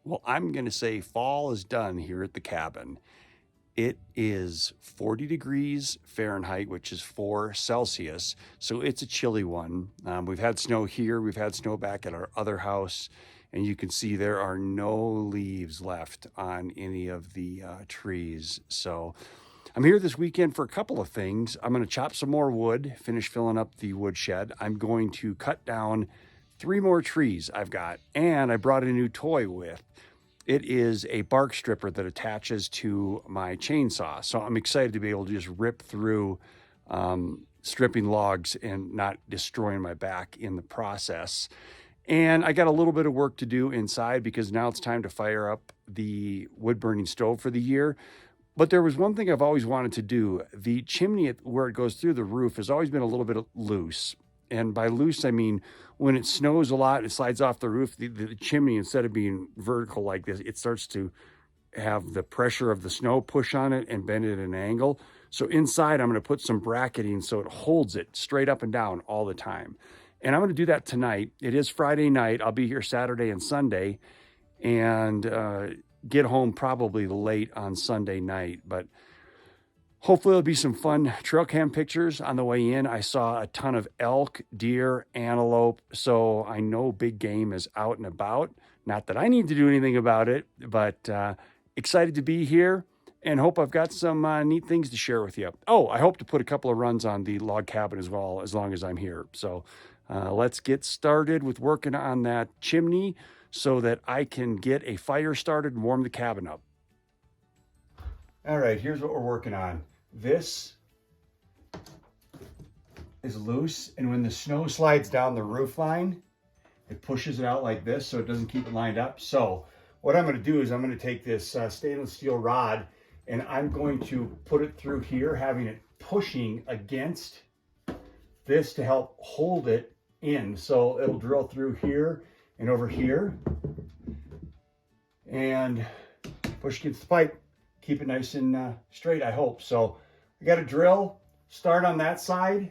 Well, I'm going to say fall is done here at the cabin. It is 40 degrees Fahrenheit, which is 4 Celsius. So it's a chilly one. We've had snow here. We've had snow back at our other house. And you can see there are no leaves left on any of the trees. So I'm here this weekend for a couple of things. I'm going to chop some more wood, finish filling up the wood shed. I'm going to cut down 3 more trees I've got. And I brought a new toy with. It is a bark stripper that attaches to my chainsaw. So I'm excited to be able to just rip through stripping logs and not destroying my back in the process. And I got a little bit of work to do inside because now it's time to fire up the wood burning stove for the year. But there was one thing I've always wanted to do. The chimney where it goes through the roof has always been a little bit loose. And by loose, I mean, when it snows a lot, it slides off the roof, the chimney, instead of being vertical like this, it starts to have the pressure of the snow push on it and bend it at an angle. So inside, I'm going to put some bracketing so it holds it straight up and down all the time. And I'm going to do that tonight. It is Friday night. I'll be here Saturday and Sunday and get home probably late on Sunday night. But hopefully there'll be some fun trail cam pictures on the way in. I saw a ton of elk, deer, antelope. So I know big game is out and about. Not that I need to do anything about it, but excited to be here and hope I've got some neat things to share with you. Oh, I hope to put a couple of runs on the log cabin as well, as long as I'm here. So let's get started with working on that chimney so that I can get a fire started and warm the cabin up. All right, here's what we're working on. This is loose, and when the snow slides down the roof line, it pushes it out like this so it doesn't keep it lined up. So what I'm going to do is I'm going to take this stainless steel rod and I'm going to put it through here, having it pushing against this to help hold it in. So it'll drill through here and over here and push against the pipe. Keep it nice and straight, I hope. So I got a drill, start on that side,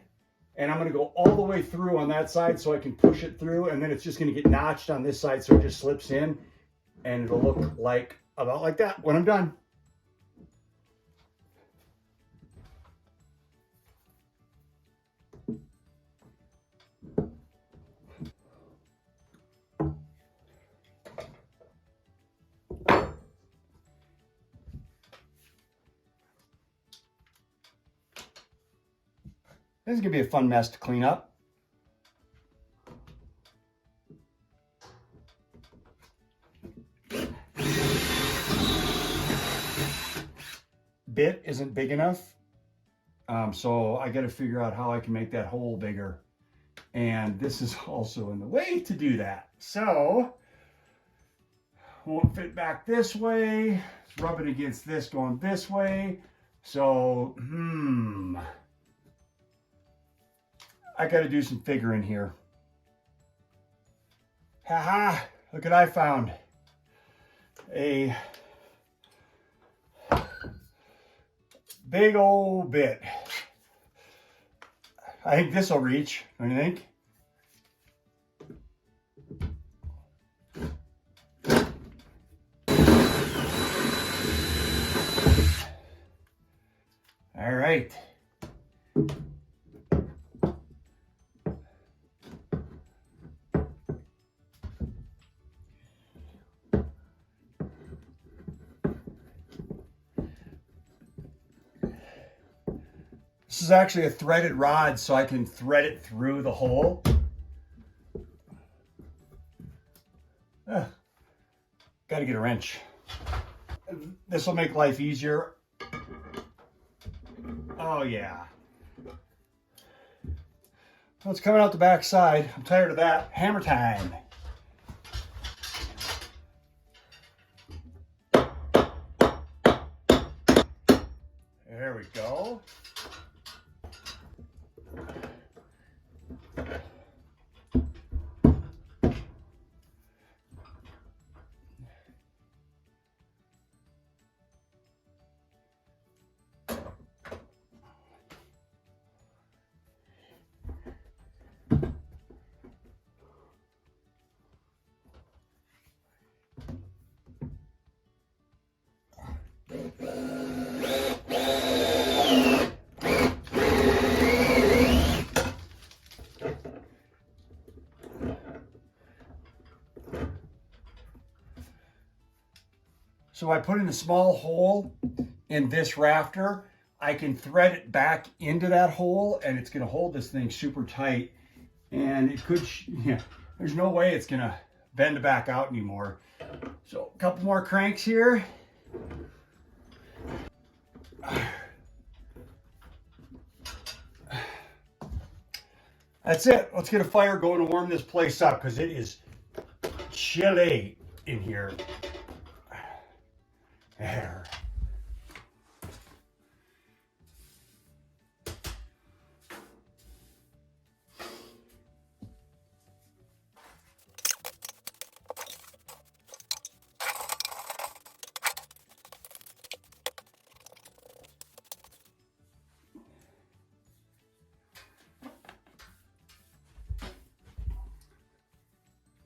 and I'm going to go all the way through on that side so I can push it through, and then it's just going to get notched on this side so it just slips in, and it'll look like about like that when I'm done. This is going to be a fun mess to clean up. Bit isn't big enough, so I got to figure out how I can make that hole bigger. And this is also in the way to do that. So, won't fit back this way. It's rubbing against this going this way. So, I got to do some figuring here. Haha, look what I found. A big old bit. I think this will reach, don't you think? All right. This is actually a threaded rod, so I can thread it through the hole. Got to get a wrench. This will make life easier. Oh yeah. Well, it's coming out the back side. I'm tired of that. Hammer time. There we go. So I put in a small hole in this rafter. I can thread it back into that hole and it's gonna hold this thing super tight. And it could, yeah, there's no way it's gonna bend back out anymore. So a couple more cranks here. That's it. Let's get a fire going and warm this place up because it is chilly in here. There.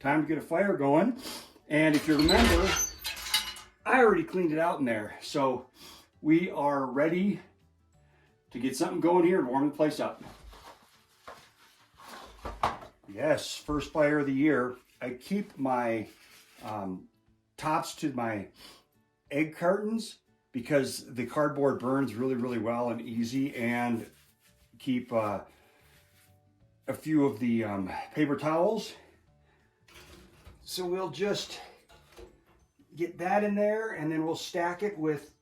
Time to get a fire going. And if you remember, I already cleaned it out in there. So we are ready to get something going here and warm the place up. Yes, first fire of the year. I keep my tops to my egg cartons because the cardboard burns really, really well and easy, and keep a few of the paper towels. So we'll just get that in there and then we'll stack it with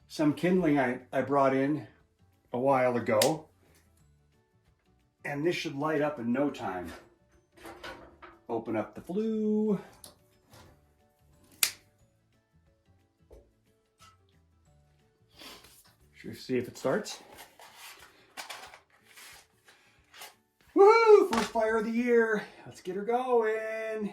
some kindling I brought in a while ago. And this should light up in no time. Open up the flue. Should we see if it starts? Woohoo! First fire of the year. Let's get her going.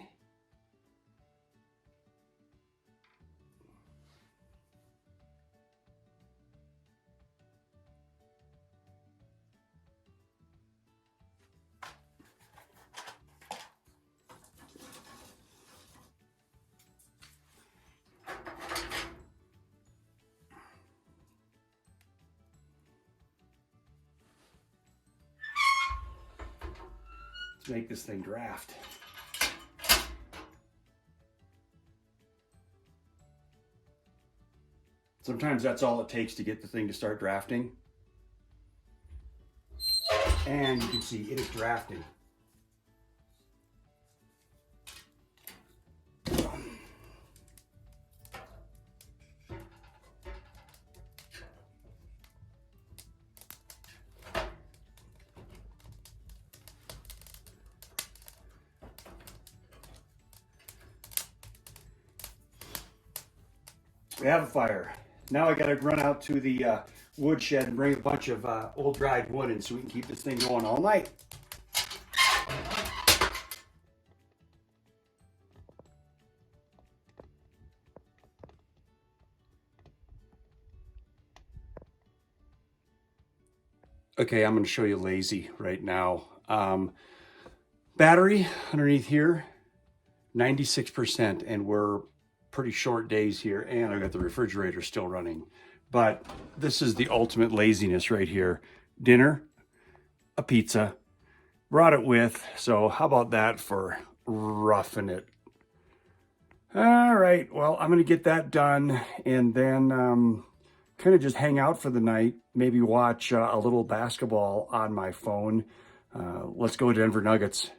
Make this thing draft. Sometimes that's all it takes to get the thing to start drafting. And you can see it is drafting. We have a fire. Now I gotta run out to the wood shed and bring a bunch of old dried wood in so we can keep this thing going all night. Okay, I'm gonna show you lazy right now. Battery underneath here, 96%, and we're pretty short days here, and I've got the refrigerator still running. But this is the ultimate laziness right here. Dinner, a pizza, brought it with, so how about that for roughing it? All right, well, I'm gonna get that done and then kind of just hang out for the night, maybe watch a little basketball on my phone. Let's go Denver Nuggets.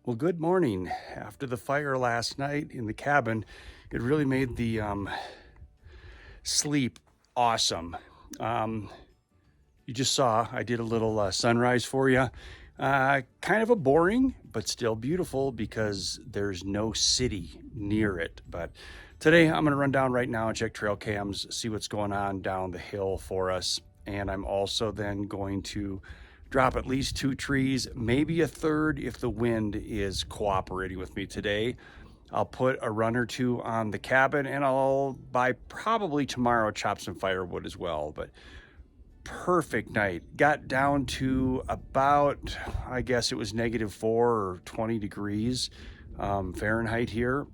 Well, good morning. After the fire last night in the cabin, it really made the sleep awesome. You just saw, I did a little sunrise for you. Kind of a boring, but still beautiful because there's no city near it. But today I'm gonna run down right now and check trail cams, see what's going on down the hill for us. And I'm also then going to drop at least 2 trees, maybe a third if the wind is cooperating with me today. I'll put a run or 2 on the cabin, and I'll by probably tomorrow chop some firewood as well. But perfect night. Got down to about, I guess it was -4 or 20 degrees Fahrenheit here.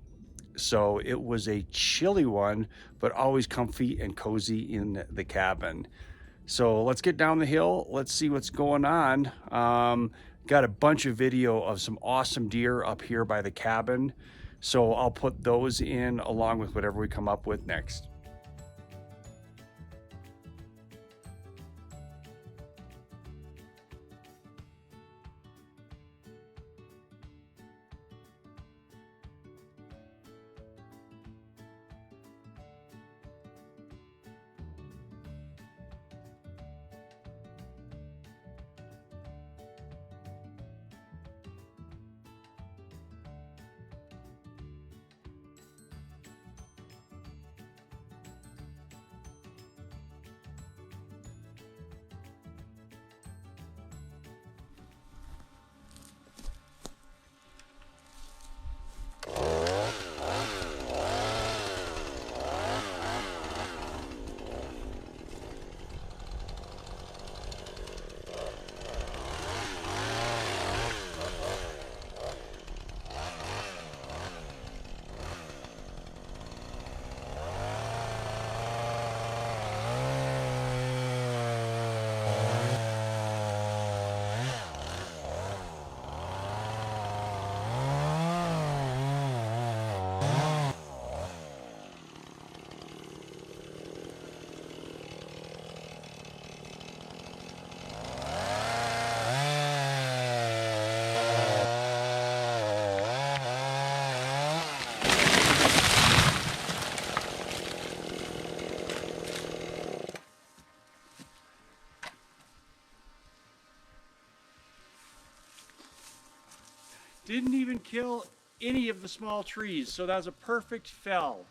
So it was a chilly one, but always comfy and cozy in the cabin. So let's get down the hill. Let's see what's going on. Got a bunch of video of some awesome deer up here by the cabin. So I'll put those in along with whatever we come up with next. Didn't even kill any of the small trees, so that was a perfect fell.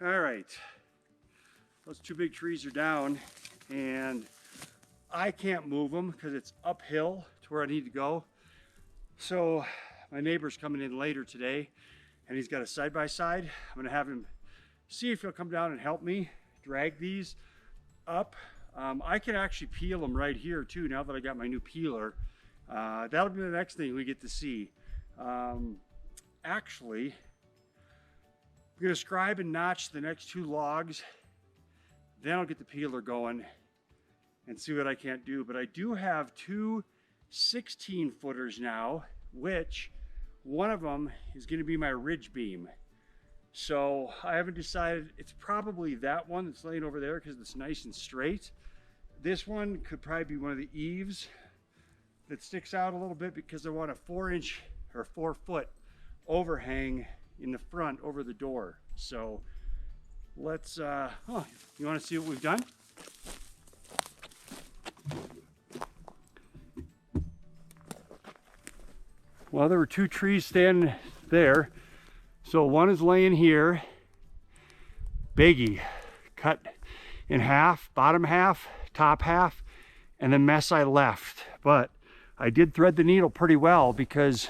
All right, those two big trees are down and I can't move them because it's uphill to where I need to go. So my neighbor's coming in later today and he's got a side-by-side. I'm gonna have him see if he'll come down and help me drag these up. I can actually peel them right here too now that I got my new peeler. That'll be the next thing we get to see. Actually, I'm gonna scribe and notch the next two logs, then I'll get the peeler going and see what I can't do. But I do have two 16-footers now, which one of them is gonna be my ridge beam. So I haven't decided, it's probably that one that's laying over there because it's nice and straight. This one could probably be one of the eaves that sticks out a little bit because I want a 4-inch or 4-foot overhang in the front over the door. So let's, you want to see what we've done? Well, there were two trees standing there. So one is laying here, biggie, cut in half, bottom half, top half, and the mess I left. But I did thread the needle pretty well because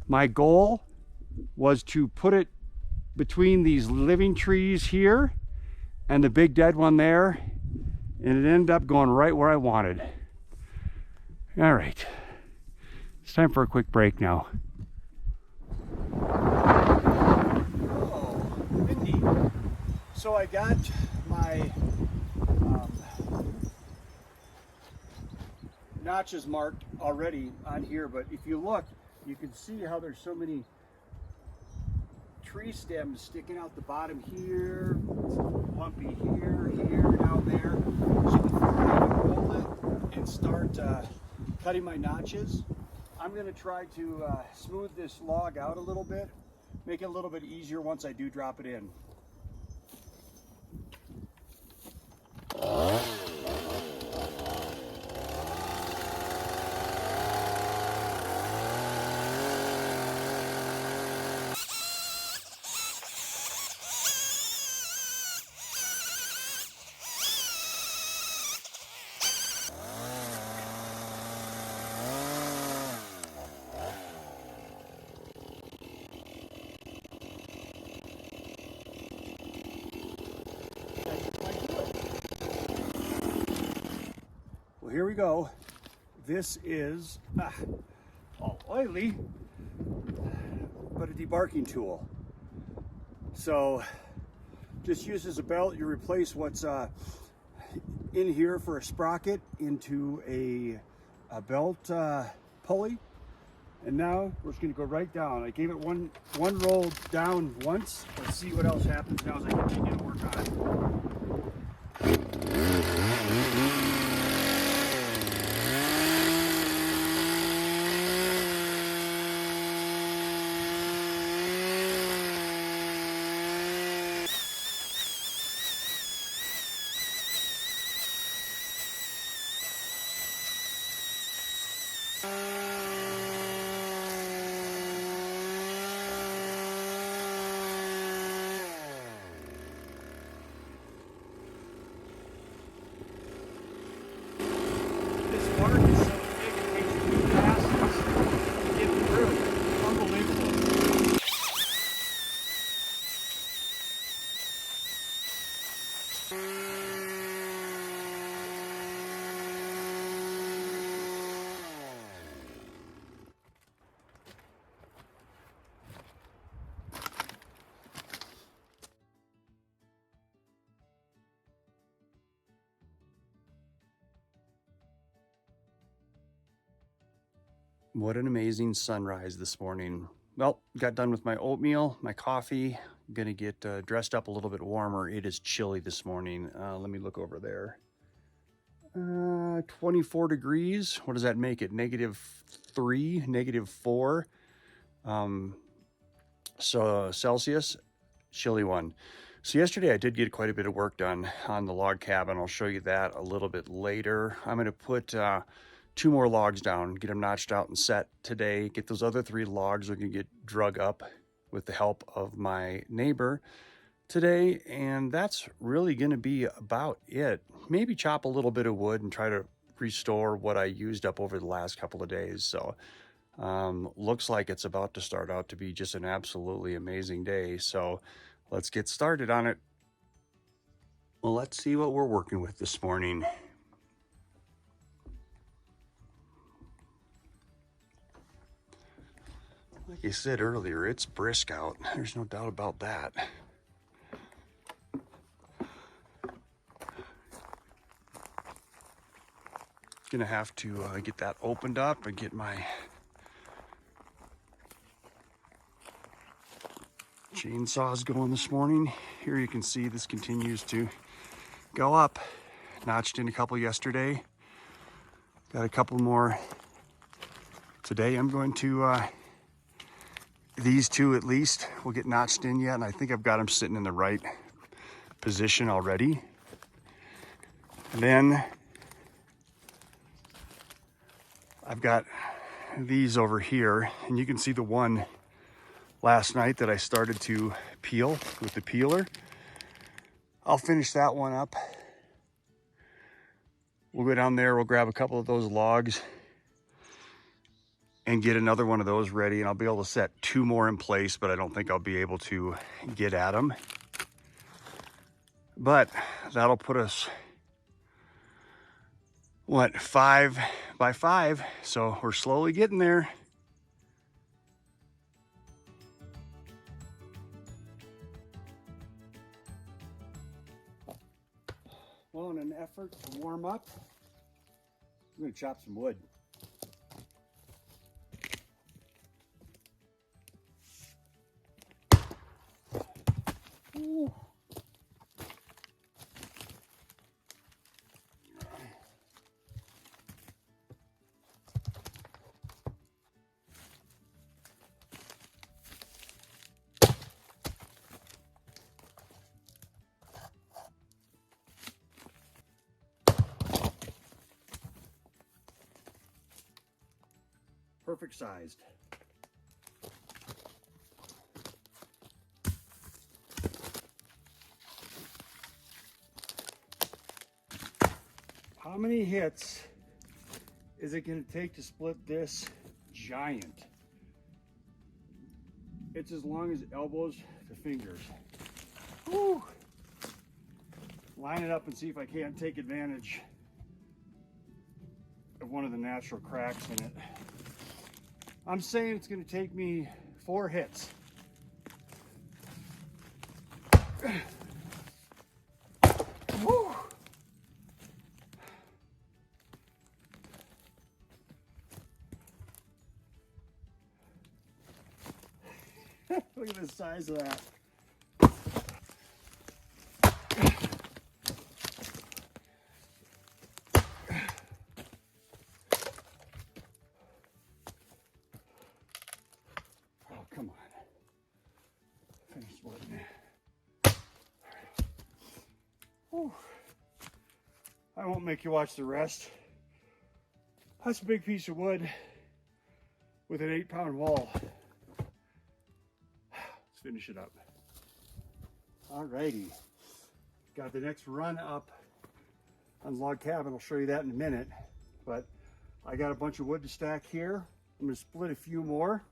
my goal was to put it between these living trees here and the big dead one there, and it ended up going right where I wanted. All right, it's time for a quick break now. Oh, windy. So I got my notches marked already on here, but if you look, you can see how there's so many tree stems sticking out the bottom here, lumpy here, down there. So before I roll it and start cutting my notches, I'm going to try to smooth this log out a little bit, make it a little bit easier once I do drop it in. Well, here we go. This is all oily, but a debarking tool. So just use as a belt. You replace what's in here for a sprocket into a belt pulley. And now we're just going to go right down. I gave it one roll down once. Let's see what else happens now as I continue to work on it. What an amazing sunrise this morning. Well, got done with my oatmeal, my coffee. I'm gonna get dressed up a little bit warmer. It is chilly this morning. Let me look over there. 24 degrees. What does that make it? -3, -4. So Celsius, chilly one. So yesterday I did get quite a bit of work done on the log cabin. I'll show you that a little bit later. I'm gonna put 2 more logs down, get them notched out and set today. Get those other 3 logs are gonna get drug up with the help of my neighbor today. And that's really gonna be about it. Maybe chop a little bit of wood and try to restore what I used up over the last couple of days. So looks like it's about to start out to be just an absolutely amazing day. So let's get started on it. Well, let's see what we're working with this morning. Like I said earlier, it's brisk out. There's no doubt about that. Gonna have to get that opened up and get my chainsaws going this morning. Here you can see this continues to go up. Notched in a couple yesterday. Got a couple more today. I'm going to these 2 at least will get notched in yet, and I think I've got them sitting in the right position already. And then I've got these over here, and you can see the one last night that I started to peel with the peeler. I'll finish that one up. We'll go down there, we'll grab a couple of those logs and get another one of those ready, and I'll be able to set 2 more in place, but I don't think I'll be able to get at them. But that'll put us, what, 5 by 5, so we're slowly getting there. Well, in an effort to warm up, I'm going to chop some wood. Ooh. Perfect sized. How many hits is it going to take to split this giant? It's as long as elbows to fingers. Whew. Line it up and see if I can't take advantage of one of the natural cracks in it. I'm saying it's going to take me 4 hits. Whew. Look at the size of that. Oh, come on. Finish splitting it. Whew. I won't make you watch the rest. That's a big piece of wood with an 8-pound wall. Let's finish it up. Alrighty. Got the next run up on the log cabin. I'll show you that in a minute. But I got a bunch of wood to stack here. I'm going to split a few more.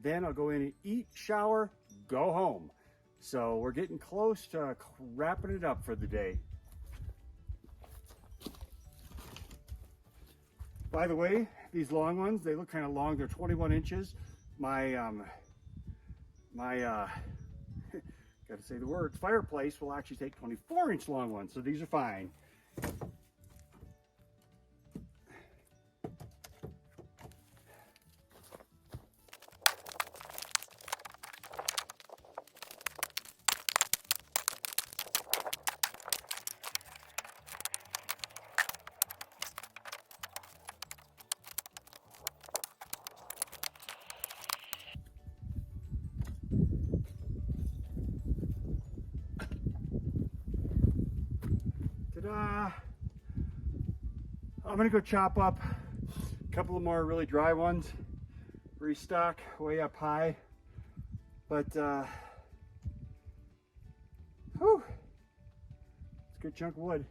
Then I'll go in and eat, shower, go home. So we're getting close to wrapping it up for the day. By the way, these long ones, they look kind of long. They're 21 inches. My gotta say the words, fireplace will actually take 24-inch long ones. So these are fine. Ta-da! I'm gonna go chop up a couple of more really dry ones, restock way up high. But whew, it's a good chunk of wood.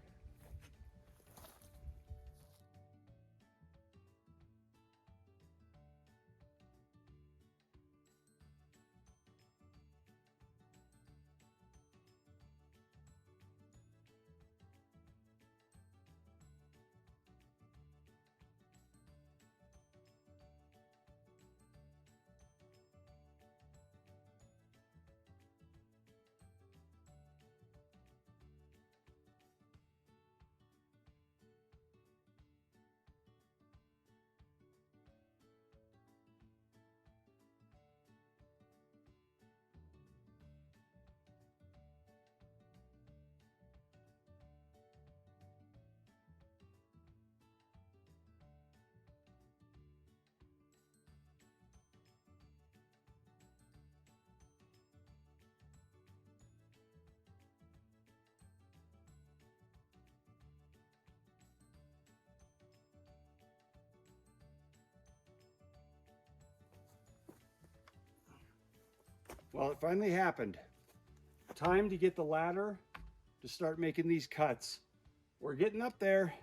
Well, it finally happened. Time to get the ladder to start making these cuts. We're getting up there.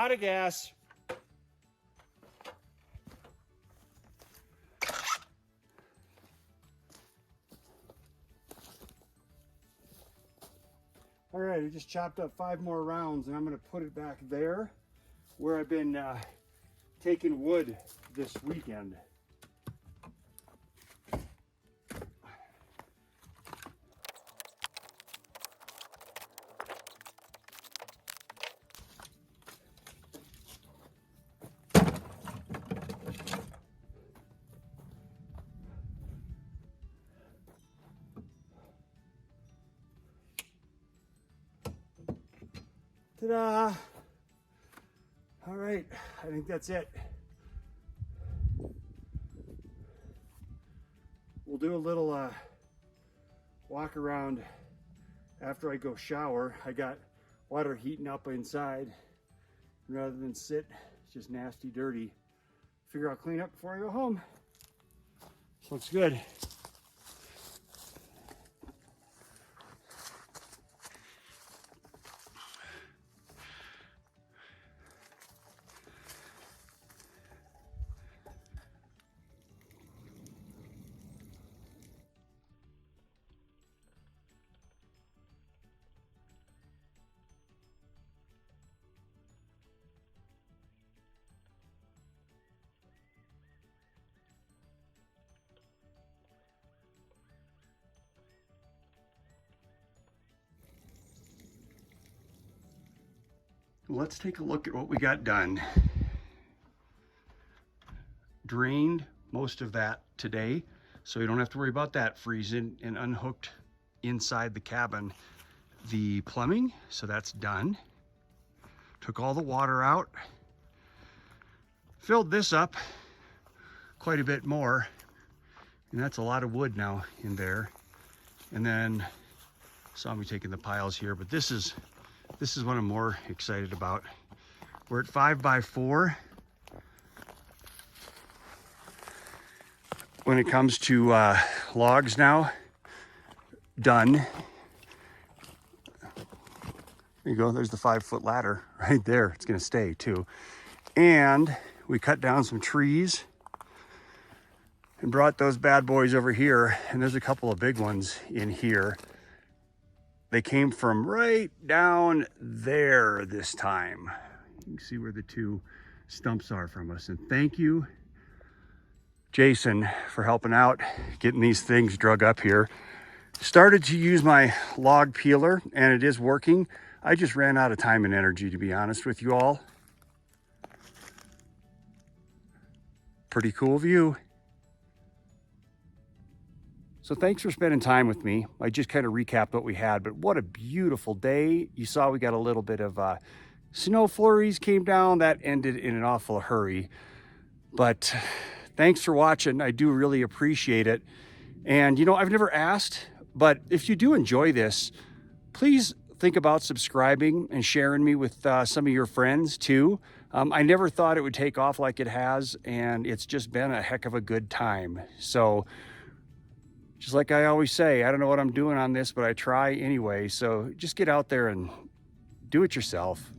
lot of gas. All right, I just chopped up 5 more rounds and I'm gonna put it back there where I've been taking wood this weekend. Ta-da! All right, I think that's it. We'll do a little walk around after I go shower. I got water heating up inside. Rather than sit, it's just nasty, dirty. Figure I'll clean up before I go home. This looks good. Let's take a look at what we got done. Drained most of that today, so you don't have to worry about that freezing, and unhooked inside the cabin the plumbing, so that's done. Took all the water out, filled this up quite a bit more, and that's a lot of wood now in there. And then saw me taking the piles here, but this is what I'm more excited about. We're at 5x4. When it comes to logs now, done. There you go, there's the 5-foot ladder right there. It's gonna stay too. And we cut down some trees and brought those bad boys over here. And there's a couple of big ones in here. They came from right down there this time. You can see where the 2 stumps are from us. And thank you, Jason, for helping out, getting these things drug up here. Started to use my log peeler and it is working. I just ran out of time and energy, to be honest with you all. Pretty cool view. So thanks for spending time with me. I just kind of recapped what we had, but what a beautiful day. You saw we got a little bit of snow flurries came down. That ended in an awful hurry. But thanks for watching. I do really appreciate it. And you know, I've never asked, but if you do enjoy this, please think about subscribing and sharing me with some of your friends too. I never thought it would take off like it has, and it's just been a heck of a good time. So just like I always say, I don't know what I'm doing on this, but I try anyway. So just get out there and do it yourself.